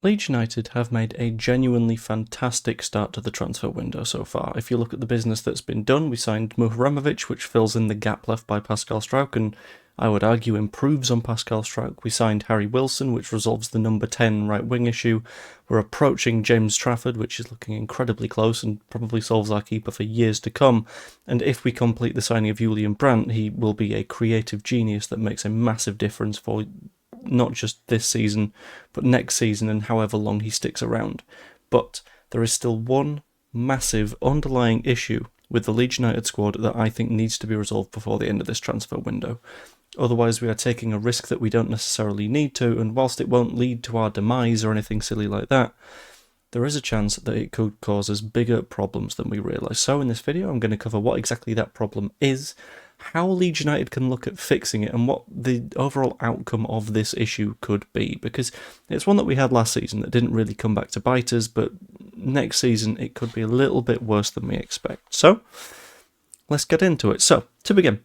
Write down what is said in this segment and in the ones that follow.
Leeds United have made a genuinely fantastic start to the transfer window so far. If you look at the business that's been done, we signed Muhremovic, which fills in the gap left by Pascal Struijk, and I would argue improves on Pascal Struijk. We signed Harry Wilson, which resolves the number 10 right wing issue. We're approaching James Trafford, which is looking incredibly close and probably solves our keeper for years to come. And if we complete the signing of Julian Brandt, he will be a creative genius that makes a massive difference for not just this season, but next season and however long he sticks around. But there is still one massive underlying issue with the Leeds United squad that I think needs to be resolved before the end of this transfer window. Otherwise, we are taking a risk that we don't necessarily need to, and whilst it won't lead to our demise or anything silly like that, there is a chance that it could cause us bigger problems than we realise. So in this video, I'm going to cover what exactly that problem is, how Leeds United can look at fixing it, and what the overall outcome of this issue could be, because it's one that we had last season that didn't really come back to bite us, but next season it could be a little bit worse than we expect. So let's get into it. So to begin,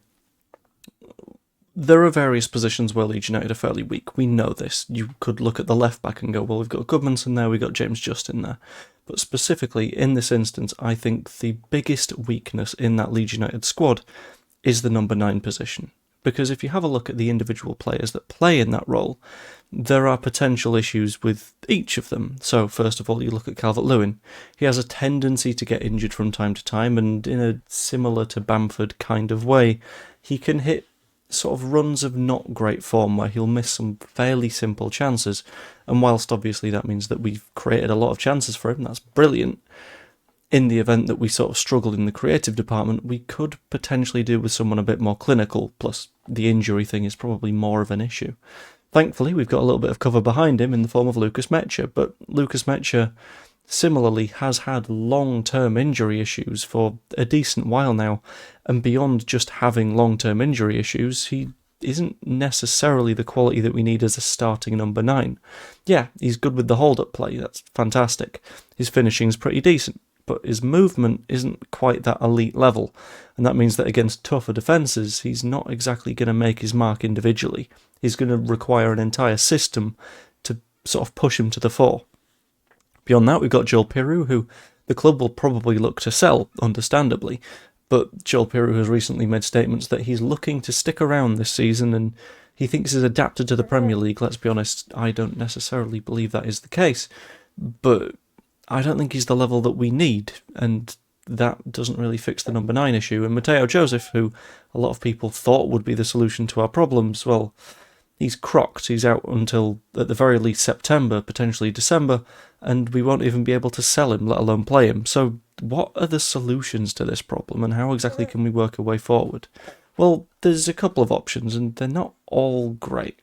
there are various positions where Leeds United are fairly weak. We know this. You could look at the left back and go, well, we've got Goodmanson there, we've got James Justin there. But specifically, in this instance, I think the biggest weakness in that Leeds United squad is the number 9 position. Because if you have a look at the individual players that play in that role, there are potential issues with each of them. So first of all, you look at Calvert-Lewin. He has a tendency to get injured from time to time, and in a similar to Bamford kind of way, he can hit sort of runs of not great form where he'll miss some fairly simple chances. And whilst obviously that means that we've created a lot of chances for him, that's brilliant. In the event that we sort of struggle in the creative department, we could potentially do with someone a bit more clinical, plus the injury thing is probably more of an issue. Thankfully, we've got a little bit of cover behind him in the form of Lucas Mecha, but Lucas Mecha similarly has had long-term injury issues for a decent while now, and beyond just having long-term injury issues, he isn't necessarily the quality that we need as a starting number 9. Yeah, he's good with the hold-up play, that's fantastic. His finishing's pretty decent, but his movement isn't quite that elite level, and that means that against tougher defences, he's not exactly going to make his mark individually. He's going to require an entire system to sort of push him to the fore. Beyond that, we've got Joel Piroux, who the club will probably look to sell, understandably, but Joel Piroux has recently made statements that he's looking to stick around this season, and he thinks he's adapted to the Premier League. Let's be honest, I don't necessarily believe that is the case, but I don't think he's the level that we need, and that doesn't really fix the number 9 issue. And Mateo Joseph, who a lot of people thought would be the solution to our problems, well, he's crocked. He's out until, at the very least, September, potentially December, and we won't even be able to sell him, let alone play him. So what are the solutions to this problem, and how exactly can we work a way forward? Well, there's a couple of options, and they're not all great.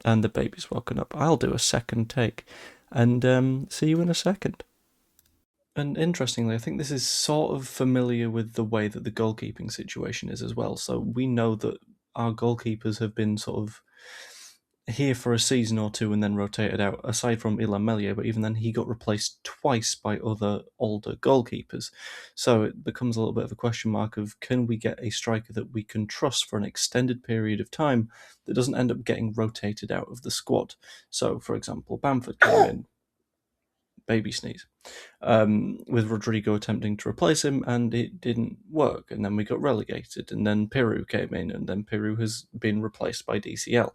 And the baby's woken up. I'll do a second take, and see you in a second. And interestingly, I think this is sort of familiar with the way that the goalkeeping situation is as well. So we know that our goalkeepers have been sort of here for a season or two and then rotated out, aside from Ilham Melier, but even then he got replaced twice by other older goalkeepers. So it becomes a little bit of a question mark of, can we get a striker that we can trust for an extended period of time that doesn't end up getting rotated out of the squad? So, for example, Bamford came in, baby sneeze, with Rodrigo attempting to replace him, and it didn't work, and then we got relegated, and then Piroux came in, and then Piroux has been replaced by DCL.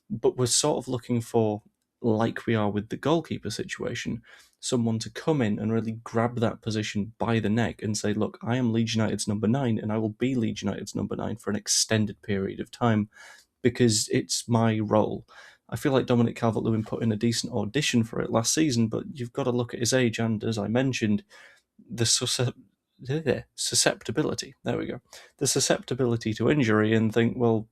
But we're sort of looking for, like we are with the goalkeeper situation, someone to come in and really grab that position by the neck and say, look, I am Leeds United's number 9, and I will be Leeds United's number 9 for an extended period of time, because it's my role. I feel like Dominic Calvert-Lewin put in a decent audition for it last season, but you've got to look at his age and, as I mentioned, the susceptibility. There we go. The susceptibility to injury, and think, well,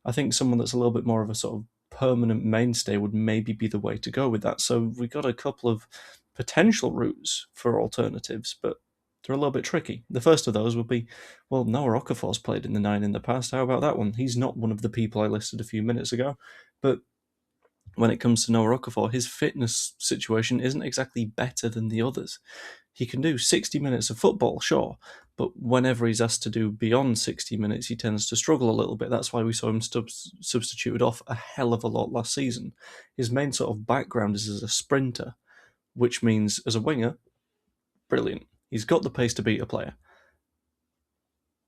I think someone that's a little bit more of a sort of permanent mainstay would maybe be the way to go with that. So we got a couple of potential routes for alternatives, but they're a little bit tricky. The first of those would be, well, Noah Okafor's played in the 9 in the past. How about that one? He's not one of the people I listed a few minutes ago, but when it comes to Noah Okafor, his fitness situation isn't exactly better than the others. He can do 60 minutes of football, sure, but whenever he's asked to do beyond 60 minutes, he tends to struggle a little bit. That's why we saw him substituted off a hell of a lot last season. His main sort of background is as a sprinter, which means as a winger, brilliant. He's got the pace to beat a player.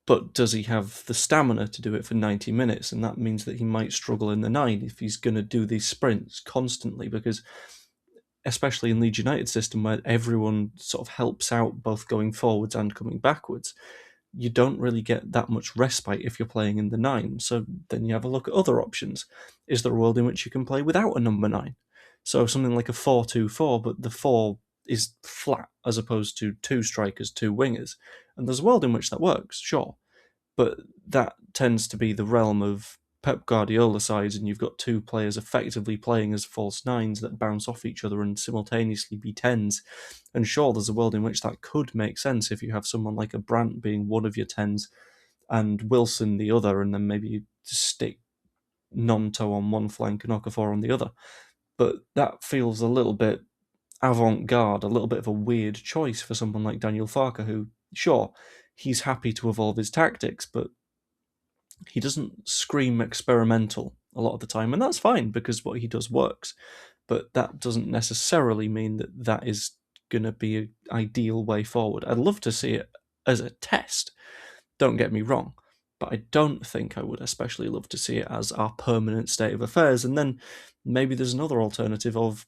But does he have the stamina to do it for 90 minutes? And that means that he might struggle in the 9 if he's going to do these sprints constantly, because especially in Leeds United system where everyone sort of helps out both going forwards and coming backwards, you don't really get that much respite if you're playing in the 9. So then you have a look at other options. Is there a world in which you can play without a number 9? So something like a 4-2-4, but the 4 is flat as opposed to 2 strikers, 2 wingers. And there's a world in which that works, sure. But that tends to be the realm of Pep Guardiola sides, and you've got 2 players effectively playing as false 9s that bounce off each other and simultaneously be 10s. And sure, there's a world in which that could make sense if you have someone like a Brandt being one of your 10s and Wilson the other, and then maybe you stick Nonto on one flank and Okafor on the other. But that feels a little bit avant-garde, a little bit of a weird choice for someone like Daniel Farke, who, sure, he's happy to evolve his tactics, but he doesn't scream experimental a lot of the time, and that's fine because what he does works. But that doesn't necessarily mean that that is going to be an ideal way forward. I'd love to see it as a test, don't get me wrong, but I don't think I would especially love to see it as our permanent state of affairs. And then maybe there's another alternative of,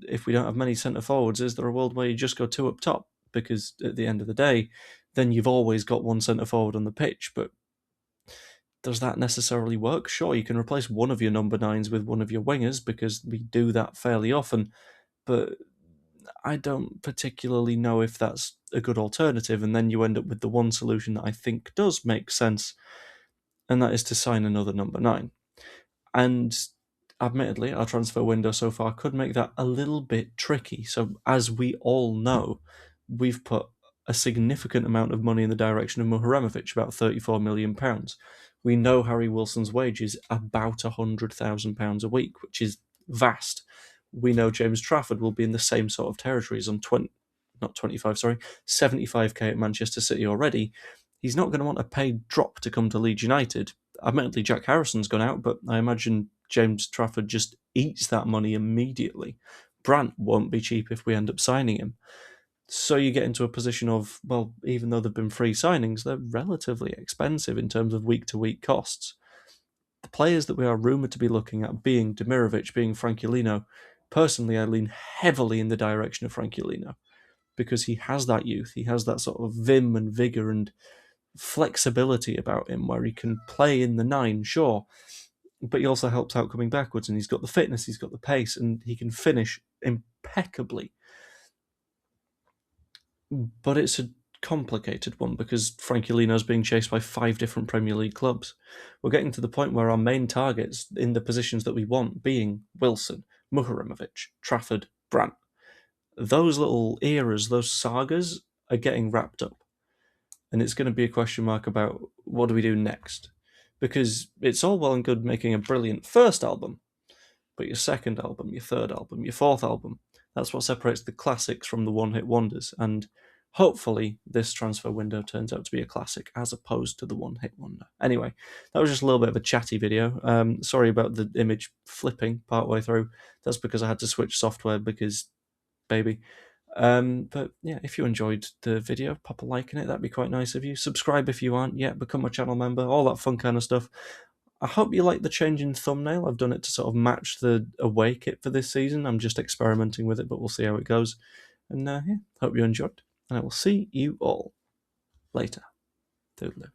if we don't have many centre forwards, is there a world where you just go 2 up top? Because at the end of the day, then you've always got one centre forward on the pitch, but does that necessarily work? Sure, you can replace one of your number 9s with one of your wingers, because we do that fairly often, but I don't particularly know if that's a good alternative, and then you end up with the one solution that I think does make sense, and that is to sign another number 9. And admittedly, our transfer window so far could make that a little bit tricky. So as we all know, we've put a significant amount of money in the direction of Muharemovic, about £34 million. We know Harry Wilson's wage is about £100,000 a week, which is vast. We know James Trafford will be in the same sort of territories on 75k at Manchester City already. He's not going to want a paid drop to come to Leeds United. Admittedly, Jack Harrison's gone out, but I imagine James Trafford just eats that money immediately. Brandt won't be cheap if we end up signing him. So you get into a position of, well, even though they've been free signings, they're relatively expensive in terms of week-to-week costs. The players that we are rumoured to be looking at, being Demirovic, being Frankie, personally I lean heavily in the direction of Frankie, because he has that youth, he has that sort of vim and vigour and flexibility about him where he can play in the 9, sure, but he also helps out coming backwards, and he's got the fitness, he's got the pace, and he can finish impeccably. But it's a complicated one because Frankie Lino's being chased by 5 different Premier League clubs. We're getting to the point where our main targets in the positions that we want, being Wilson, Muharemovic, Trafford, Brandt, those little eras, those sagas are getting wrapped up. And it's going to be a question mark about what do we do next? Because it's all well and good making a brilliant first album, but your second album, your third album, your fourth album, that's what separates the classics from the one-hit wonders. And hopefully this transfer window turns out to be a classic as opposed to the one-hit wonder. Anyway, that was just a little bit of a chatty video. Sorry about the image flipping partway through. That's because I had to switch software because, baby. But yeah, if you enjoyed the video, pop a like in it. That'd be quite nice of you. Subscribe if you aren't yet. Become a channel member. All that fun kind of stuff. I hope you like the change in thumbnail. I've done it to sort of match the away kit for this season. I'm just experimenting with it, but we'll see how it goes. And yeah, hope you enjoyed. And I will see you all later. Toodaloo.